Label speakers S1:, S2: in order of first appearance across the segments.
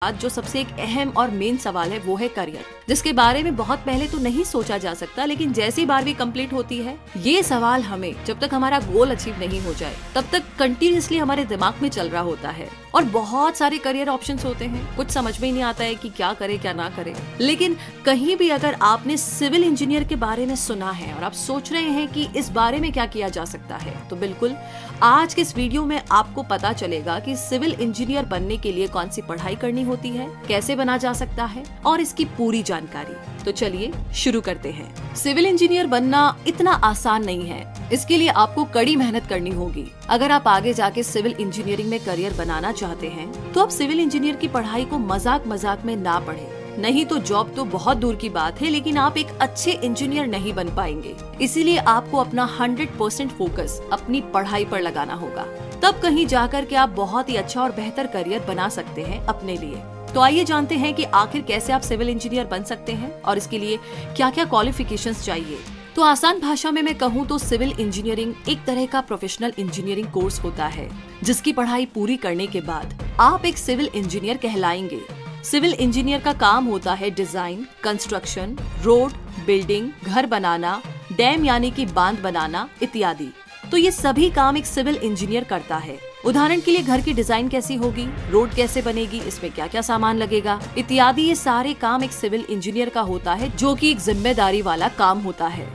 S1: आज जो सबसे एक अहम और मेन सवाल है वो है करियर, जिसके बारे में बहुत पहले तो नहीं सोचा जा सकता, लेकिन जैसी 12वीं कंप्लीट होती है ये सवाल हमें जब तक हमारा गोल अचीव नहीं हो जाए तब तक कंटिन्यूअसली हमारे दिमाग में चल रहा होता है। और बहुत सारे करियर ऑप्शंस होते हैं, कुछ समझ में ही नहीं आता है कि क्या करे क्या ना करे। लेकिन कहीं भी अगर आपने सिविल इंजीनियर के बारे में सुना है और आप सोच रहे हैं कि इस बारे में क्या किया जा सकता है, तो बिल्कुल आज के इस वीडियो में आपको पता चलेगा कि सिविल इंजीनियर बनने के लिए कौन सी पढ़ाई करनी होती है, कैसे बना जा सकता है और इसकी पूरी जानकारी। तो चलिए शुरू करते हैं। सिविल इंजीनियर बनना इतना आसान नहीं है, इसके लिए आपको कड़ी मेहनत करनी होगी। अगर आप आगे जाके सिविल इंजीनियरिंग में करियर बनाना चाहते हैं तो आप सिविल इंजीनियर की पढ़ाई को मजाक मजाक में ना पढ़ें, नहीं तो जॉब तो बहुत दूर की बात है, लेकिन आप एक अच्छे इंजीनियर नहीं बन पाएंगे। इसीलिए आपको अपना 100% फोकस अपनी पढ़ाई पर लगाना होगा, तब कहीं जाकर के आप बहुत ही अच्छा और बेहतर करियर बना सकते हैं अपने लिए। तो आइए जानते हैं कि आखिर कैसे आप सिविल इंजीनियर बन सकते हैं और इसके लिए क्या क्या क्वालिफिकेशंस चाहिए। तो आसान भाषा में मैं कहूँ तो सिविल इंजीनियरिंग एक तरह का प्रोफेशनल इंजीनियरिंग कोर्स होता है, जिसकी पढ़ाई पूरी करने के बाद आप एक सिविल इंजीनियर कहलाएंगे। सिविल इंजीनियर का काम होता है डिजाइन, कंस्ट्रक्शन, रोड, बिल्डिंग, घर बनाना, डैम यानी कि बांध बनाना इत्यादि। तो ये सभी काम एक सिविल इंजीनियर करता है। उदाहरण के लिए घर की डिजाइन कैसी होगी, रोड कैसे बनेगी, इसमें क्या क्या सामान लगेगा इत्यादि, ये सारे काम एक सिविल इंजीनियर का होता है, जो कि एक जिम्मेदारी वाला काम होता है।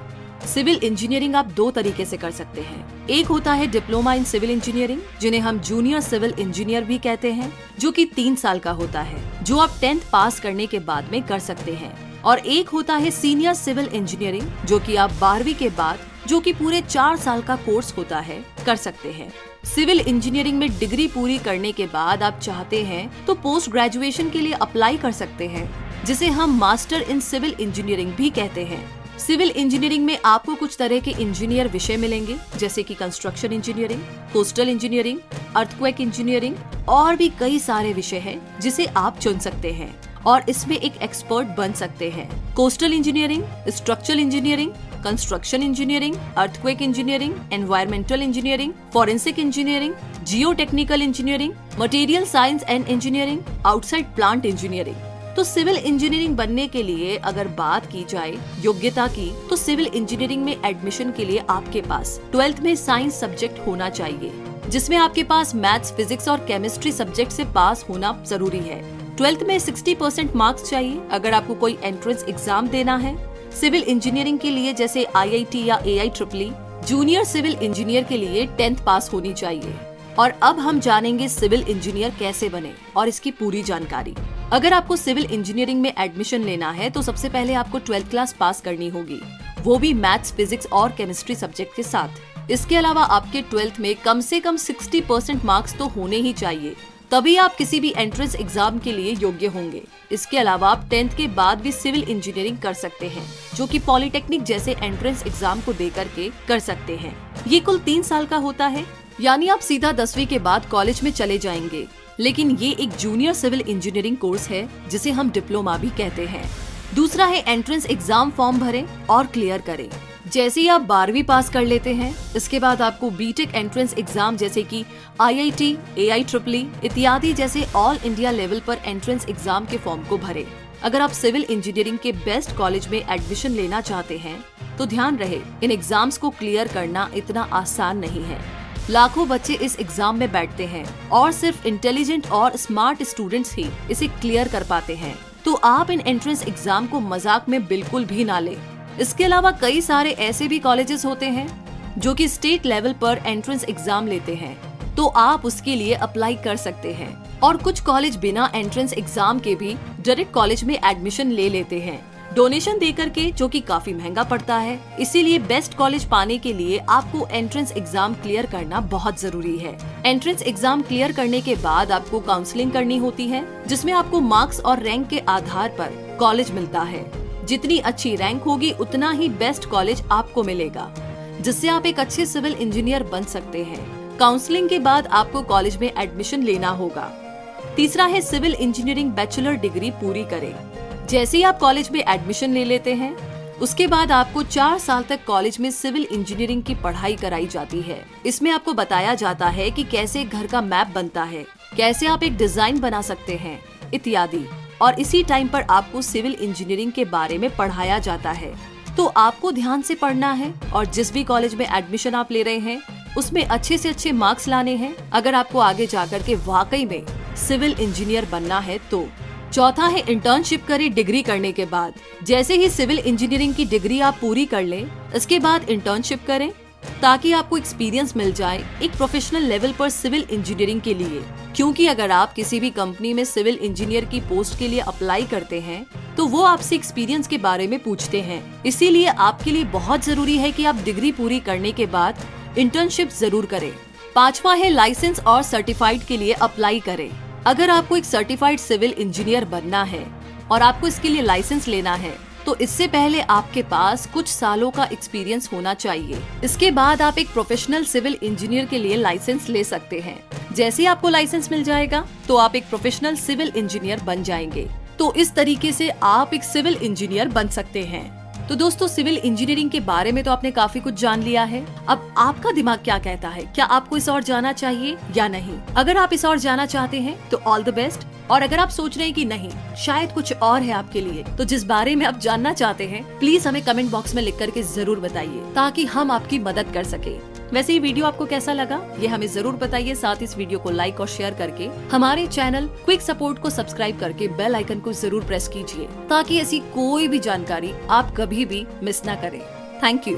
S1: सिविल इंजीनियरिंग आप दो तरीके से कर सकते हैं। एक होता है डिप्लोमा इन सिविल इंजीनियरिंग, जिन्हें हम जूनियर सिविल इंजीनियर भी कहते हैं, जो कि 3 साल का होता है, जो आप 10th पास करने के बाद में कर सकते हैं। और एक होता है सीनियर सिविल इंजीनियरिंग, जो कि आप 12वीं के बाद, जो कि पूरे 4 साल का कोर्स होता है, कर सकते हैं। सिविल इंजीनियरिंग में डिग्री पूरी करने के बाद आप चाहते हैं तो पोस्ट ग्रेजुएशन के लिए अप्लाई कर सकते हैं, जिसे हम मास्टर इन सिविल इंजीनियरिंग भी कहते हैं। सिविल इंजीनियरिंग में आपको कुछ तरह के इंजीनियर विषय मिलेंगे, जैसे कि construction engineering, coastal engineering, earthquake engineering और भी कई सारे विषय हैं जिसे आप चुन सकते हैं और इसमें एक एक्सपर्ट बन सकते हैं। Coastal engineering, structural engineering, construction engineering, earthquake engineering, environmental engineering, forensic engineering, Jio technical engineering, material science and engineering, outside plant engineering. तो सिविल इंजीनियरिंग बनने के लिए अगर बात की जाए योग्यता की, तो सिविल इंजीनियरिंग में एडमिशन के लिए आपके पास 12th में साइंस सब्जेक्ट होना चाहिए, जिसमें आपके पास मैथ्स, फिजिक्स और केमिस्ट्री सब्जेक्ट से पास होना जरूरी है। 12th में 60% मार्क्स चाहिए अगर आपको कोई एंट्रेंस एग्जाम देना है सिविल इंजीनियरिंग के लिए, जैसे IIT या AIEEE। जूनियर सिविल इंजीनियर के लिए 10th पास होनी चाहिए। और अब हम जानेंगे सिविल इंजीनियर कैसे बने और इसकी पूरी जानकारी। अगर आपको सिविल इंजीनियरिंग में एडमिशन लेना है तो सबसे पहले आपको 12th क्लास पास करनी होगी, वो भी मैथ्स, फिजिक्स और केमिस्ट्री सब्जेक्ट के साथ। इसके अलावा आपके 12th में कम से कम 60% मार्क्स तो होने ही चाहिए, तभी आप किसी भी एंट्रेंस एग्जाम के लिए योग्य होंगे। इसके अलावा आप 10th के बाद भी सिविल इंजीनियरिंग कर सकते हैं, जो कि पॉलिटेक्निक जैसे एंट्रेंस एग्जाम को देकर के कर सकते हैं। ये कुल 3 साल का होता है, यानी आप सीधा 10वीं के बाद कॉलेज में चले जाएंगे। लेकिन ये एक जूनियर सिविल इंजीनियरिंग कोर्स है, जिसे हम डिप्लोमा भी कहते हैं। दूसरा है एंट्रेंस एग्जाम फॉर्म भरें और क्लियर करें। जैसे ही आप 12वीं पास कर लेते हैं, इसके बाद आपको बीटेक एंट्रेंस एग्जाम जैसे कि IIT, AIEEE इत्यादि जैसे ऑल इंडिया लेवल पर एंट्रेंस एग्जाम के फॉर्म को भरें। अगर आप सिविल इंजीनियरिंग के बेस्ट कॉलेज में एडमिशन लेना चाहते हैं तो ध्यान रहे, इन एग्जाम्स को क्लियर करना इतना आसान नहीं है। लाखों बच्चे इस एग्जाम में बैठते हैं और सिर्फ इंटेलिजेंट और स्मार्ट स्टूडेंट्स ही इसे क्लियर कर पाते हैं। तो आप इन एंट्रेंस एग्जाम को मजाक में बिल्कुल भी ना लें। इसके अलावा कई सारे ऐसे भी कॉलेजेस होते हैं जो कि स्टेट लेवल पर एंट्रेंस एग्जाम लेते हैं, तो आप उसके लिए अप्लाई कर सकते हैं। और कुछ कॉलेज बिना एंट्रेंस एग्जाम के भी डायरेक्ट कॉलेज में एडमिशन ले लेते हैं, डोनेशन देकर के, जो कि काफी महंगा पड़ता है। इसीलिए बेस्ट कॉलेज पाने के लिए आपको एंट्रेंस एग्जाम क्लियर करना बहुत जरूरी है। एंट्रेंस एग्जाम क्लियर करने के बाद आपको काउंसलिंग करनी होती है, जिसमें आपको मार्क्स और रैंक के आधार पर कॉलेज मिलता है। जितनी अच्छी रैंक होगी उतना ही बेस्ट कॉलेज आपको मिलेगा, जिससे आप एक अच्छे सिविल इंजीनियर बन सकते हैं। काउंसलिंग के बाद आपको कॉलेज में एडमिशन लेना होगा। तीसरा है सिविल इंजीनियरिंग बैचलर डिग्री पूरी करें। जैसे ही आप कॉलेज में एडमिशन ले लेते हैं, उसके बाद आपको 4 साल तक कॉलेज में सिविल इंजीनियरिंग की पढ़ाई कराई जाती है। इसमें आपको बताया जाता है कि कैसे घर का मैप बनता है, कैसे आप एक डिजाइन बना सकते हैं, इत्यादि। और इसी टाइम पर आपको सिविल इंजीनियरिंग के बारे में पढ़ाया जाता है। तो आपको ध्यान से पढ़ना है और जिस भी कॉलेज में एडमिशन आप ले रहे हैं उसमें अच्छे से अच्छे मार्क्स लाने हैं अगर आपको आगे जाकर के वाकई में सिविल इंजीनियर बनना है तो। चौथा है इंटर्नशिप करें डिग्री करने के बाद। जैसे ही सिविल इंजीनियरिंग की डिग्री आप पूरी कर लें, इसके बाद इंटर्नशिप करें ताकि आपको एक्सपीरियंस मिल जाए एक प्रोफेशनल लेवल पर सिविल इंजीनियरिंग के लिए। क्योंकि अगर आप किसी भी कंपनी में सिविल इंजीनियर की पोस्ट के लिए अप्लाई करते हैं तो वो आपसे एक्सपीरियंस के बारे में पूछते हैं। इसीलिए आपके लिए बहुत जरूरी है कि आप डिग्री पूरी करने के बाद इंटर्नशिप जरूर करें। पांचवा है लाइसेंस और सर्टिफाइड के लिए अप्लाई करें। अगर आपको एक सर्टिफाइड सिविल इंजीनियर बनना है और आपको इसके लिए लाइसेंस लेना है तो इससे पहले आपके पास कुछ सालों का एक्सपीरियंस होना चाहिए। इसके बाद आप एक प्रोफेशनल सिविल इंजीनियर के लिए लाइसेंस ले सकते हैं। जैसे ही आपको लाइसेंस मिल जाएगा तो आप एक प्रोफेशनल सिविल इंजीनियर बन जाएंगे। तो इस तरीके से आप एक सिविल इंजीनियर बन सकते हैं। तो दोस्तों, सिविल इंजीनियरिंग के बारे में तो आपने काफी कुछ जान लिया है। अब आपका दिमाग क्या कहता है, क्या आपको इस और जाना चाहिए या नहीं? अगर आप इस और जाना चाहते हैं तो ऑल द बेस्ट। और अगर आप सोच रहे हैं कि नहीं, शायद कुछ और है आपके लिए, तो जिस बारे में आप जानना चाहते हैं प्लीज हमें कमेंट बॉक्स में लिख करके जरूर बताइए ताकि हम आपकी मदद कर सके। वैसे ये वीडियो आपको कैसा लगा ये हमें जरूर बताइए। साथ ही इस वीडियो को लाइक और शेयर करके हमारे चैनल क्विक सपोर्ट को सब्सक्राइब करके बेल आइकन को जरूर प्रेस कीजिए ताकि ऐसी कोई भी जानकारी आप कभी भी मिस ना करें। Thank you.